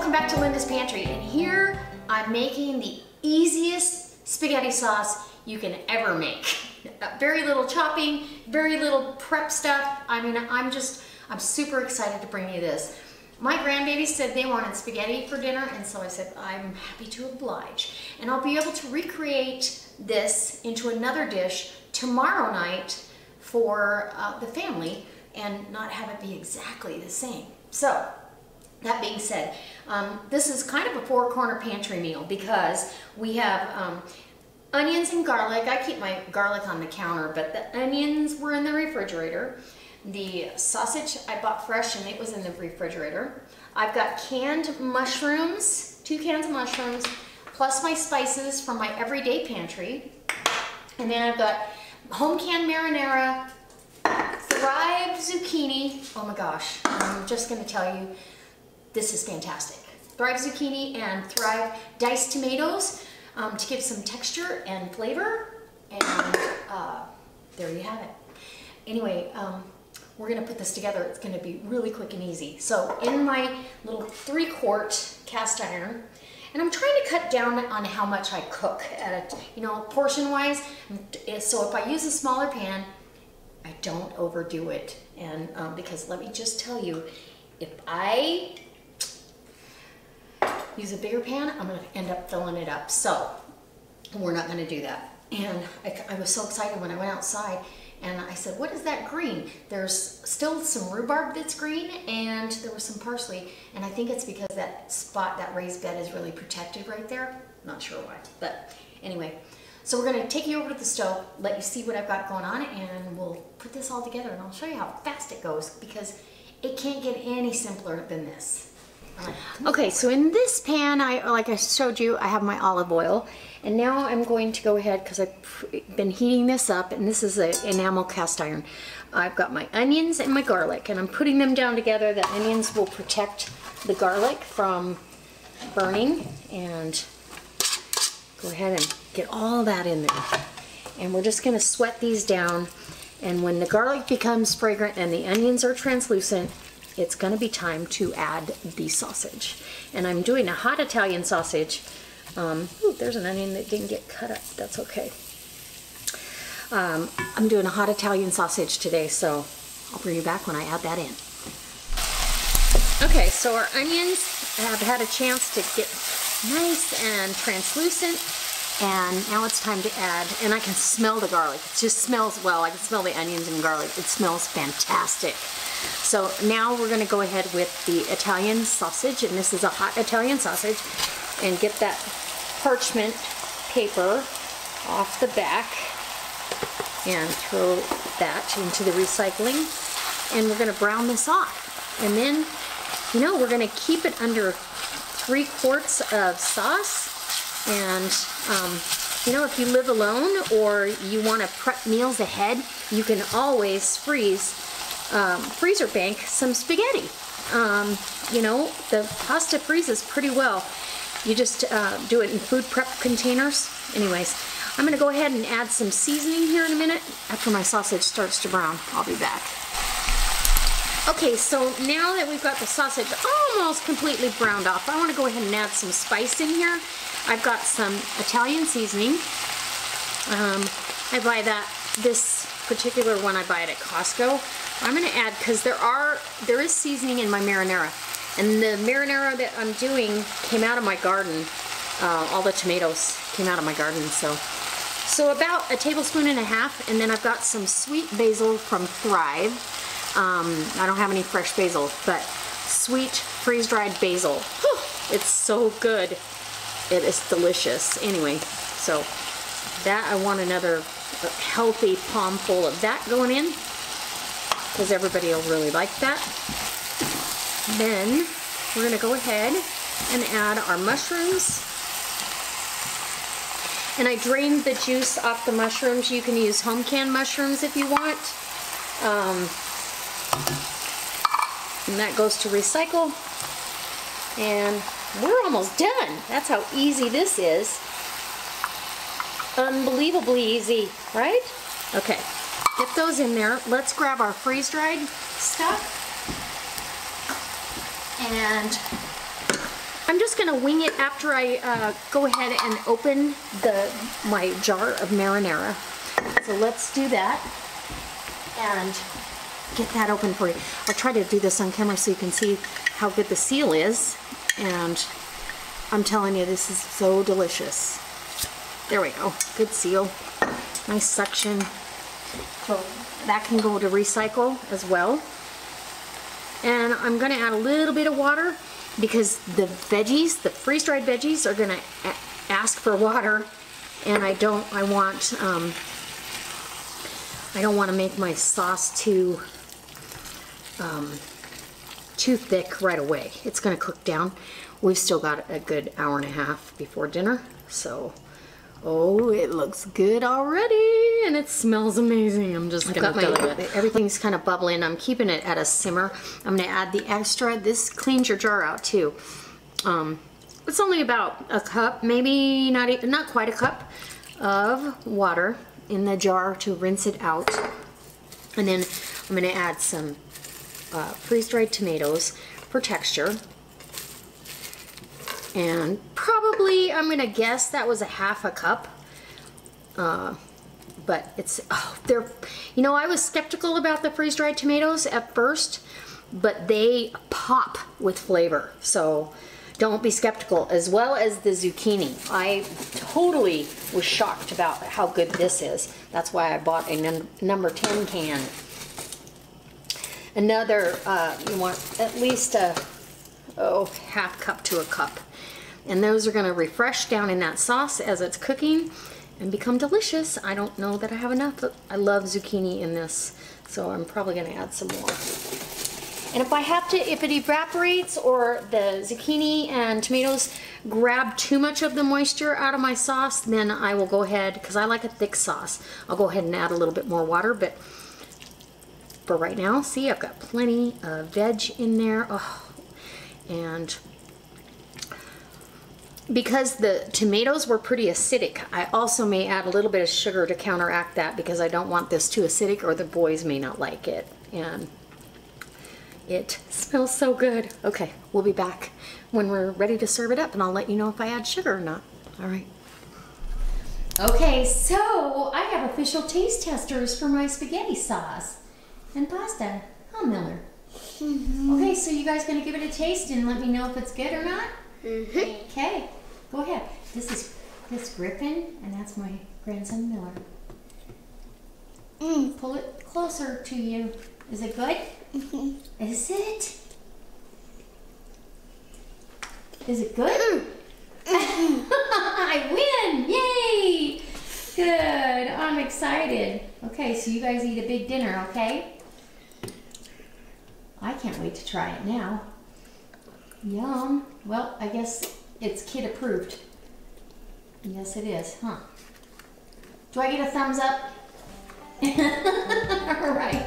Welcome back to Linda's Pantry, and here I'm making the easiest spaghetti sauce you can ever make. Very little chopping, very little prep stuff. I mean, I'm super excited to bring you this. My grandbabies said they wanted spaghetti for dinner, and so I said I'm happy to oblige. And I'll be able to recreate this into another dish tomorrow night for the family and not have it be exactly the same. So, that being said, this is kind of a four-corner pantry meal because we have onions and garlic. I keep my garlic on the counter, but the onions were in the refrigerator. The sausage I bought fresh and it was in the refrigerator. I've got canned mushrooms, 2 cans of mushrooms, plus my spices from my everyday pantry. And then I've got home canned marinara, Thrive zucchini. Oh my gosh, I'm just gonna tell you, this is fantastic. Thrive zucchini and Thrive diced tomatoes to give some texture and flavor. And there you have it. Anyway, we're gonna put this together. It's gonna be really quick and easy. So in my little 3-quart cast iron, and I'm trying to cut down on how much I cook at a, portion wise. So if I use a smaller pan, I don't overdo it. And because let me just tell you, if I use a bigger pan, I'm gonna end up filling it up. So we're not gonna do that. And I was so excited when I went outside and I said, what is that green? There's still some rhubarb that's green and there was some parsley. And I think it's because that spot, that raised bed is really protected right there. Not sure why, but anyway. So we're gonna take you over to the stove, let you see what I've got going on, and we'll put this all together and I'll show you how fast it goes because it can't get any simpler than this. Okay, so in this pan, like I showed you, I have my olive oil. And now I'm going to go ahead, because I've been heating this up, and this is an enamel cast iron. I've got my onions and my garlic, and I'm putting them down together. The onions will protect the garlic from burning. And go ahead and get all that in there. And we're just going to sweat these down. And when the garlic becomes fragrant and the onions are translucent, it's going to be time to add the sausage. And I'm doing a hot Italian sausage. Ooh, there's an onion that didn't get cut up. That's okay. I'm doing a hot Italian sausage today, so I'll bring you back when I add that in. Okay, so our onions have had a chance to get nice and translucent, and now it's time to add, and I can smell the garlic. It just smells, well, I can smell the onions and garlic. It smells fantastic. So now we're going to go ahead with the Italian sausage, and this is a hot Italian sausage, and get that parchment paper off the back and throw that into the recycling, and we're going to brown this off. And then, we're going to keep it under 3 quarts of sauce. And if you live alone or you want to prep meals ahead, you can always freezer bank some spaghetti. The pasta freezes pretty well. You just do it in food prep containers. Anyways, I'm going to go ahead and add some seasoning here in a minute. After my sausage starts to brown, I'll be back. Okay, so now that we've got the sausage almost completely browned off, I want to go ahead and add some spice in here. I've got some Italian seasoning. I buy this particular one, I buy it at Costco. I'm going to add, because there is seasoning in my marinara. And the marinara that I'm doing came out of my garden. All the tomatoes came out of my garden. So about 1.5 tablespoons, and then I've got some sweet basil from Thrive. I don't have any fresh basil, but sweet freeze-dried basil. Whew, it's so good. It is delicious. Anyway, so that I want another healthy palm full of that going in, because everybody will really like that. Then we're going to go ahead and add our mushrooms. And I drained the juice off the mushrooms. You can use home canned mushrooms if you want. And that goes to recycle. And we're almost done. That's how easy this is. Unbelievably easy, right? Okay, get those in there. Let's grab our freeze-dried stuff. And I'm just gonna wing it after I go ahead and open my jar of marinara. So let's do that and get that open for you. I'll try to do this on camera so you can see how good the seal is. And I'm telling you, this is so delicious. There we go, good seal. Nice suction. So that can go to recycle as well. And I'm gonna add a little bit of water because the veggies, the freeze-dried veggies, are gonna ask for water, and I don't want to make my sauce too thick right away. It's gonna cook down. We've still got a good hour and a half before dinner, so oh, it looks good already, and it smells amazing. I'm just gonna tell you, everything's kind of bubbling. I'm keeping it at a simmer. I'm gonna add the extra. This cleans your jar out too. It's only about a cup, maybe not quite a cup of water in the jar to rinse it out. And then I'm gonna add some freeze-dried tomatoes for texture. And probably, I'm gonna guess that was a half a cup. But it's, you know, I was skeptical about the freeze-dried tomatoes at first, but they pop with flavor. So don't be skeptical, as well as the zucchini. I totally was shocked about how good this is. That's why I bought a number 10 can. Another, you want at least a half cup to a cup. And those are gonna refresh down in that sauce as it's cooking and become delicious. I don't know that I have enough, but I love zucchini in this, so I'm probably gonna add some more. And if it evaporates or the zucchini and tomatoes grab too much of the moisture out of my sauce, then I will go ahead, because I like a thick sauce, I'll go ahead and add a little bit more water. But for right now, see, I've got plenty of veg in there. Oh, and because the tomatoes were pretty acidic, I also may add a little bit of sugar to counteract that, because I don't want this too acidic or the boys may not like it. And it smells so good. Okay, we'll be back when we're ready to serve it up, and I'll let you know if I add sugar or not. All right. Okay, so I have official taste testers for my spaghetti sauce and pasta. Huh, Miller? Okay, so you guys gonna give it a taste and let me know if it's good or not? Okay, go ahead. This is Griffin, and that's my grandson Miller. Pull it closer to you. Is it good? Is it? Is it good? I win! Yay! Good. I'm excited. Okay, so you guys eat a big dinner, okay? I can't wait to try it now. Yum. Well, I guess it's kid approved. Yes, it is, huh? Do I get a thumbs up? All right.